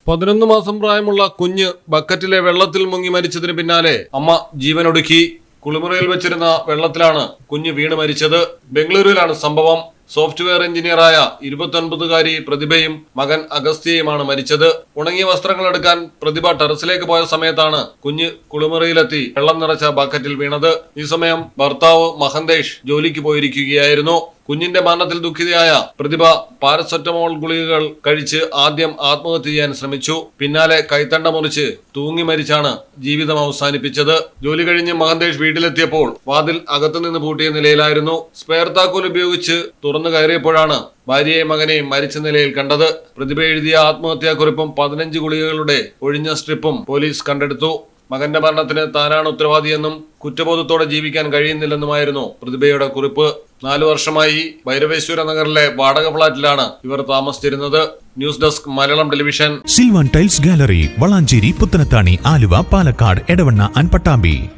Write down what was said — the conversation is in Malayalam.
11 മാസം പ്രായമുള്ള കുഞ്ഞ് ബക്കറ്റിലെ വെള്ളത്തിൽ മുങ്ങി മരിച്ചതിന് പിന്നാലെ അമ്മ ജീവനൊടുക്കി. കുളിമുറിയിൽ വെച്ചിരുന്ന വെള്ളത്തിലാണ് കുഞ്ഞ് വീണ് മരിച്ചത്. ബംഗളൂരുവിലാണ് സംഭവം. സോഫ്റ്റ്വെയർ എഞ്ചിനീയറായ 29-കാരി പ്രതിഭയും മകൻ അഗസ്ത്യയുമാണ് മരിച്ചത്. ഉണങ്ങിയ വസ്ത്രങ്ങൾ എടുക്കാൻ പ്രതിഭ ടെറസിലേക്ക് പോയ സമയത്താണ് കുഞ്ഞ് കുളിമുറിയിലെത്തി വെള്ളം നിറച്ച ബക്കറ്റിൽ വീണത്. ഈ സമയം ഭർത്താവ് മഹന്തേഷ് ജോലിക്ക് പോയിരിക്കുകയായിരുന്നു. കുഞ്ഞിന്റെ മരണത്തിൽ ദുഃഖിതയായ പ്രതിഭ പാരസെറ്റമോൾ ഗുളികകൾ കഴിച്ച് ആദ്യം ആത്മഹത്യ ചെയ്യാൻ ശ്രമിച്ചു. പിന്നാലെ കൈത്തണ്ട മുറിച്ച് തൂങ്ങി മരിച്ചാണ് ജീവിതം അവസാനിപ്പിച്ചത്. ജോലി കഴിഞ്ഞ് മഹന്തേഷ് വീട്ടിലെത്തിയപ്പോൾ വാതിൽ അകത്തുനിന്ന് പൂട്ടിയ നിലയിലായിരുന്നു. സ്പെയർ താക്കോൽ ഉപയോഗിച്ച് തുറന്നു കയറിയപ്പോഴാണ് ഭാര്യയെയും മകനെയും മരിച്ച നിലയിൽ കണ്ടത്. പ്രതിഭ എഴുതിയ ആത്മഹത്യാക്കുറിപ്പും 15 ഗുളികകളുടെ ഒഴിഞ്ഞ സ്ട്രിപ്പും പോലീസ് കണ്ടെടുത്തു. മകന്റെ മരണത്തിന് താനാണ് ഉത്തരവാദിയെന്നും കുറ്റബോധത്തോടെ ജീവിക്കാൻ കഴിയുന്നില്ലെന്നുമായിരുന്നു പ്രതിഭയുടെ കുറിപ്പ്. 4 വർഷമായി ഭൈരവേശ്വര നഗറിലെ വാടക ഫ്ളാറ്റിലാണ് ഇവർ താമസിച്ചിരുന്നത്. News desk Malayalam television. Silvan tiles gallery, Valanchery, Puthanathani, Aluva, Palakkad, Edavanna and Pattambi.